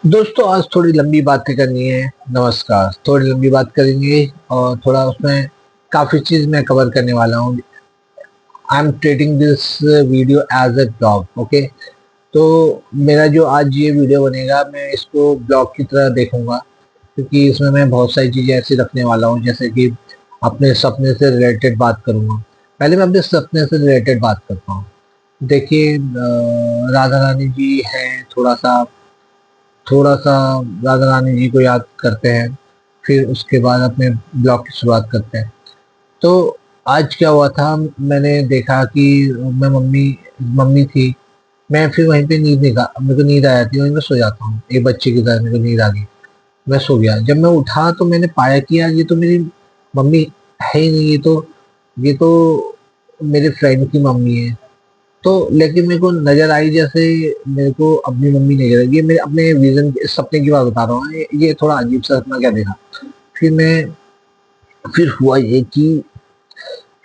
दोस्तों आज थोड़ी लंबी बातें करनी है। नमस्कार, थोड़ी लंबी बात करेंगे और थोड़ा उसमें काफ़ी चीज़ मैं कवर करने वाला हूँ। I am treating this video as a blog. Okay, तो मेरा जो आज ये वीडियो बनेगा मैं इसको ब्लॉग की तरह देखूंगा, क्योंकि इसमें मैं बहुत सारी चीज़ें ऐसी रखने वाला हूँ, जैसे कि अपने सपने से रिलेटेड बात करूंगा। पहले मैं अपने सपने से रिलेटेड बात करता हूँ। देखिए, राधा रानी जी हैं, थोड़ा सा राधा रानी जी को याद करते हैं, फिर उसके बाद अपने ब्लॉग की शुरुआत करते हैं। तो आज क्या हुआ था, मैंने देखा कि मैं मम्मी मम्मी थी। मैं फिर वहीं पे नींद निकाल मेरे को नींद आ जाती है, वहीं पे सो जाता हूँ, एक बच्चे की तरह मेरे को नींद आ गई। मैं सो गया। जब मैं उठा तो मैंने पाया कि यार ये तो मेरी मम्मी है ही नहीं, ये तो मेरे फ्रेंड की मम्मी है। तो लेकिन मेरे को नजर आई, जैसे मेरे को अपनी मम्मी नजर आई। ये मेरे अपने विजन सपने की बात बता रहा हूँ। ये थोड़ा अजीब सा सपना क्या देखा। फिर मैं फिर हुआ ये कि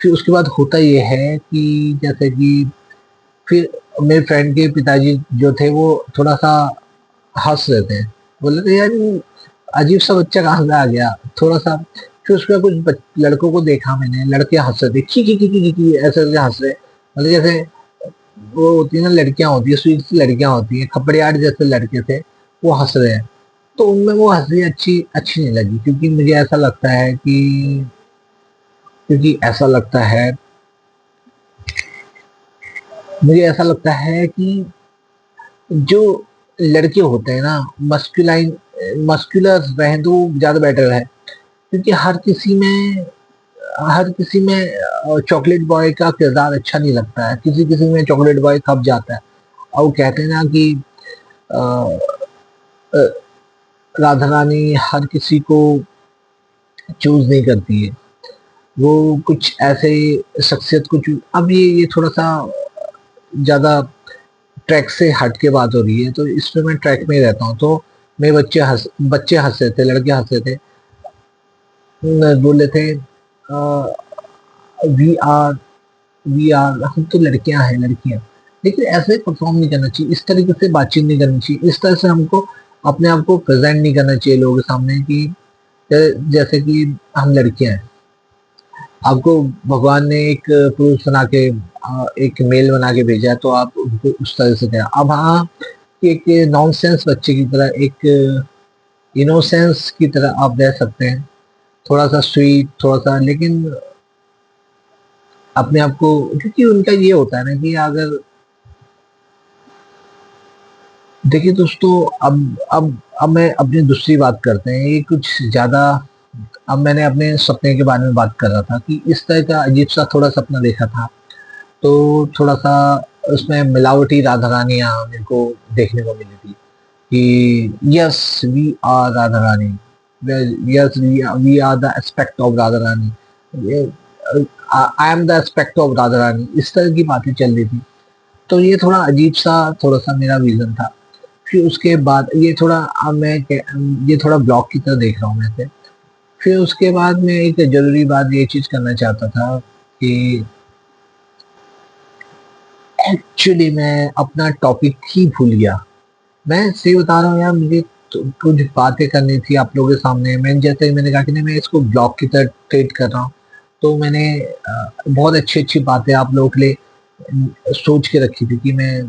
फिर उसके बाद होता ये है कि जैसे कि फिर मेरे फ्रेंड के पिताजी जो थे वो थोड़ा सा हंस रहे थे। बोले थे यार ये अजीब सा बच्चा कहाँ से आ गया, थोड़ा सा। फिर उसके बाद कुछ लड़कों को देखा मैंने, लड़के हंस रहे थे, की ऐसे करके हंस रहे, मतलब जैसे वो होती है ना, लड़कियां होती है, स्वीट सी लड़कियां होती है, खपड़ियाट जैसे लड़के थे, वो हंस रहे हैं। तो उनमें वो हंसी अच्छी अच्छी नहीं लगी, क्योंकि मुझे ऐसा लगता है कि क्योंकि ऐसा लगता है मुझे ऐसा लगता है कि जो लड़के होते हैं ना, मस्कुलाइन मस्कुलर रहे तो ज्यादा बेटर है। क्योंकि हर किसी में चॉकलेट बॉय का किरदार अच्छा नहीं लगता है, किसी किसी में चॉकलेट बॉय खप जाता है। और वो कहते हैं ना कि अ, अ, राधा रानी हर किसी को चूज नहीं करती है। वो कुछ ऐसे शख्सियत को चूज। अब ये थोड़ा सा ज्यादा ट्रैक से हट के बात हो रही है, तो इसमें मैं ट्रैक में ही रहता हूँ। तो मेरे बच्चे हंस रहे थे, लड़के हंस रहे थे, बोल रहे थे वी आर वी आर हम तो लड़कियां हैं, लड़कियां। लेकिन ऐसे परफॉर्म नहीं करना चाहिए, इस तरीके से बातचीत नहीं करनी चाहिए, इस तरह से हमको अपने आप को प्रेजेंट नहीं करना चाहिए लोगों के सामने कि जैसे कि हम लड़कियां हैं। आपको भगवान ने एक पुरुष बना के एक मेल बना के भेजा है, तो आप उनको उस तरह से करें। अब हाँ, एक नॉनसेंस बच्चे की तरह, एक इनोसेंस की तरह आप रह सकते हैं, थोड़ा सा स्वीट, थोड़ा सा, लेकिन अपने आप को, क्योंकि उनका ये होता है ना कि अगर देखिए दोस्तों, अब मैं अपनी दूसरी बात करते हैं, ये कुछ ज्यादा। अब मैंने अपने सपने के बारे में बात कर रहा था कि इस तरह का अजीब सा थोड़ा सपना देखा था। तो थोड़ा सा उसमें मिलावटी राधा रानियां मेरे को देखने को मिली थी कि yes we are Radha Rani, yes we are the aspect of Radha Rani, I am the aspect of Radha Rani, इस तरह की बातें चल रही थी। तो ये थोड़ा सा मेरा विजन था। फिर उसके बाद ये थोड़ा ब्लॉग की तरह देख रहा हूँ मैं इसे। फिर उसके बाद मैं एक जरूरी बात ये चीज करना चाहता था कि एक्चुअली मैं अपना टॉपिक ही भूल गया। मैं सही बता रहा हूँ यार, मुझे तो कुछ बातें करनी थी आप लोगों के सामने। मैंने कहा कि नहीं, मैं इसको ब्लॉग की तरह ट्रीट कर रहा हूँ। तो मैंने बहुत अच्छी अच्छी बातें आप लोगों के लिए सोच के रखी थी कि मैं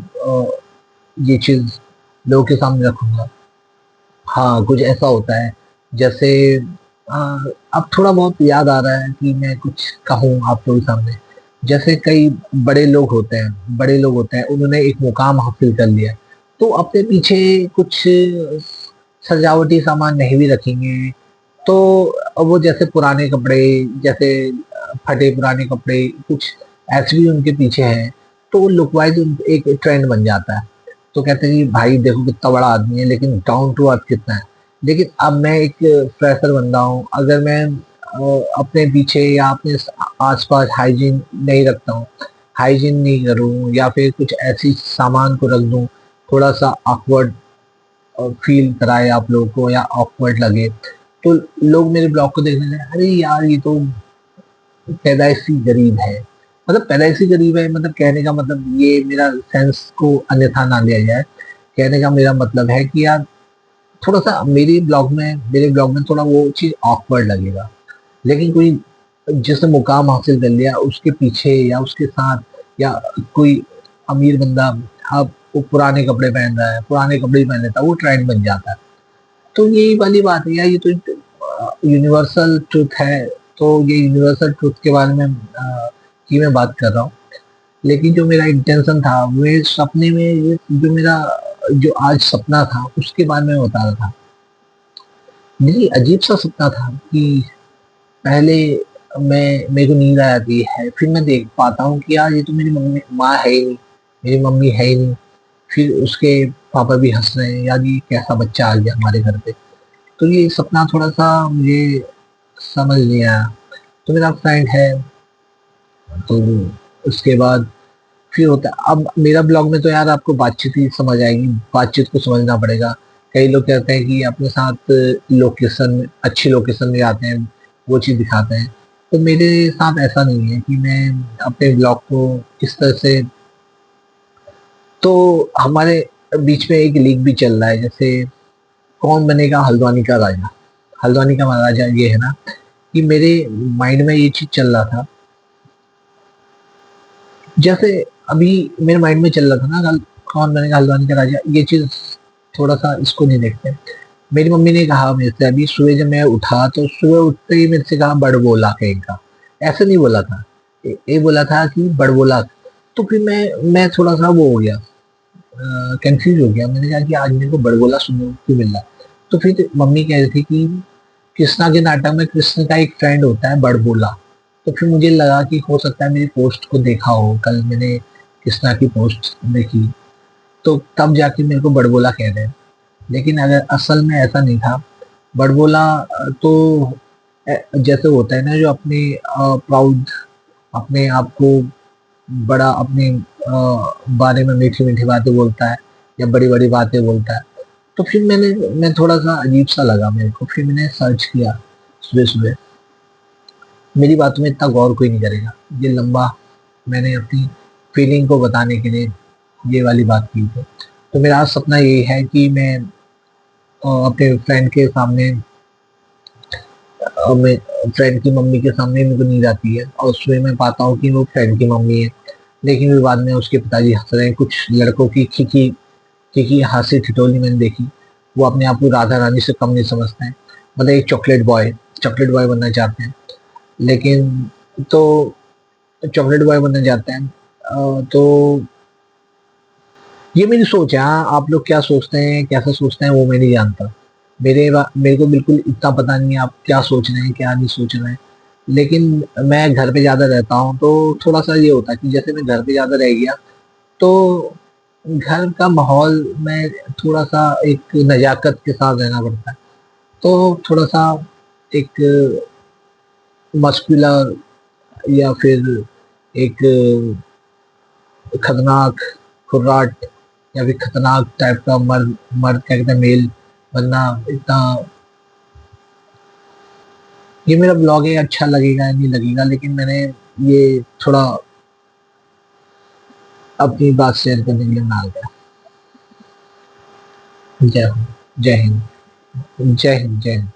ये चीज लोगों के सामने रखूंगा। हाँ, कुछ ऐसा होता है, जैसे अ, अब थोड़ा बहुत याद आ रहा है कि मैं कुछ कहूँ आप लोगों के सामने। जैसे कई बड़े लोग होते हैं, उन्होंने एक मुकाम हासिल कर लिया है, तो अपने पीछे कुछ सजावटी सामान नहीं भी रखेंगे। तो वो जैसे पुराने कपड़े, जैसे फटे पुराने कपड़े, कुछ ऐसे भी उनके पीछे हैं, तो लुक वाइज एक ट्रेंड बन जाता है। तो कहते हैं कि भाई देखो कितना बड़ा आदमी है, लेकिन डाउन टू अर्थ कितना है। लेकिन अब मैं एक फ्रेशर बंदा हूँ, अगर मैं अपने पीछे या अपने आसपास हाइजीन नहीं रखता हूँ, हाइजीन नहीं करूँ, या फिर कुछ ऐसी सामान को रख दूँ थोड़ा सा awkward फील कराए आप लोगों को, या ऑकवर्ड लगे, तो लोग मेरे ब्लॉग को देखने लगे, अरे यार ये तो पैदाइशी गरीब है। मतलब पैदाइशी गरीब है, मतलब कहने का मतलब, ये मेरा सेंस को अन्यथा ना लिया जाए। कहने का मेरा मतलब है कि यार थोड़ा सा मेरे ब्लॉग में थोड़ा वो चीज ऑकवर्ड लगेगा, लेकिन कोई जिसने मुकाम हासिल कर लिया उसके पीछे या उसके साथ, या कोई अमीर बंदा, अब वो पुराने कपड़े पहन रहा है, पुराने कपड़े ही पहन लेता है, वो ट्रेंड बन जाता है। तो यही वाली बात है यार, ये तो यूनिवर्सल ट्रुथ है। तो ये यूनिवर्सल ट्रुथ के बारे में की मैं बात कर रहा हूँ। लेकिन जो मेरा इंटेंशन था, वे सपने में जो मेरा जो आज सपना था उसके बारे में बता रहा था। मेरी अजीब सा सपना था कि पहले मेरे को नींद आ जाती है, फिर मैं देख पाता हूँ कि यार ये तो मेरी मम्मी माँ है ही नहीं, मेरी मम्मी है ही नहीं। फिर उसके पापा भी हंस रहे हैं, यार ये कैसा बच्चा आ गया हमारे घर पे। तो ये सपना थोड़ा सा मुझे समझ नहीं आया। तो मेरा फ्रेंड है, तो उसके बाद फिर होता है, अब मेरा ब्लॉग में तो यार आपको बातचीत ही समझ आएगी, बातचीत को समझना पड़ेगा। कई लोग कहते हैं कि अपने साथ लोकेशन, अच्छी लोकेशन में आते हैं, वो चीज़ दिखाते हैं। तो मेरे साथ ऐसा नहीं है कि मैं अपने ब्लॉग को इस तरह से, तो हमारे बीच में एक लीग भी चल रहा है, जैसे कौन बनेगा हल्द्वानी का राजा। हल्द्वानी का महाराजा ये है ना, कि मेरे माइंड में ये चीज चल रहा था, जैसे अभी मेरे माइंड में चल रहा था ना, कौन बनेगा हल्द्वानी का राजा, ये चीज थोड़ा सा इसको नहीं देखते। मेरी मम्मी ने कहा मेरे से अभी सुबह, जब मैं उठा तो सुबह उठते ही मेरे से कहा बड़बोला कहेगा। ऐसे नहीं बोला था, ये बोला था कि बड़बोला। तो फिर मैं थोड़ा सा वो हो गया, कंफ्यूज हो गया। मैंने कहा कि आज मेरे को बड़बोला सुनने को क्यों मिल रहा है। तो फिर मम्मी कह रही थी कि कृष्णा के नाटक में कृष्ण का एक फ्रेंड होता है बड़बोला। तो फिर मुझे लगा कि हो सकता है मेरी पोस्ट को देखा हो, कल मैंने कृष्णा की पोस्ट देखी, तो तब जाके मेरे को बड़बोला कह रहे हैं। लेकिन अगर असल में ऐसा नहीं था। बड़बोला तो जैसे होता है ना, जो अपने प्राउड, अपने आप को बड़ा, अपने बारे में मीठी मीठी बातें बोलता है, या बड़ी बड़ी बातें बोलता है। तो फिर मैं थोड़ा सा अजीब सा लगा मेरे को, फिर मैंने सर्च किया सुबह सुबह। मेरी बातों में इतना गौर कोई नहीं करेगा, ये लंबा, मैंने अपनी फीलिंग को बताने के लिए ये वाली बात की थी। तो मेरा आज सपना यही है कि मैं अपने फ्रेंड के सामने, मैं फ्रेंड की मम्मी के सामने मेरे को नींद आती है, और उसमें मैं पाता हूँ कि वो फ्रेंड की मम्मी है। लेकिन फिर बाद में उसके पिताजी हंस रहे हैं, कुछ लड़कों की खिकी खिकी हंसी ठिठोली मैंने देखी। वो अपने आप को राधा रानी से कम नहीं समझते हैं, मतलब एक चॉकलेट बॉय बनना चाहते हैं। लेकिन तो चॉकलेट बॉय बनना चाहते हैं। तो ये मेरी सोच है। हाँ, आप लोग क्या सोचते हैं, कैसा सोचते हैं, वो मैं नहीं जानता। मेरे को बिल्कुल इतना पता नहीं है आप क्या सोच रहे हैं, क्या नहीं सोच रहे हैं। लेकिन मैं घर पे ज्यादा रहता हूँ, तो थोड़ा सा ये होता है कि जैसे मैं घर पे ज्यादा रह गया, तो घर का माहौल में थोड़ा सा एक नजाकत के साथ रहना पड़ता है। तो थोड़ा सा एक मस्कुलर, या फिर एक खतरनाक खुर्राट, या फिर खतरनाक टाइप का मर्द, क्या कहते हैं, मेल बनना इतना। ये मेरा ब्लॉग है, अच्छा लगेगा या नहीं लगेगा, लेकिन मैंने ये थोड़ा अपनी बात शेयर करने के लिए बना दिया। जय हो, जय हिंद, जय हिंद, जय हिंद।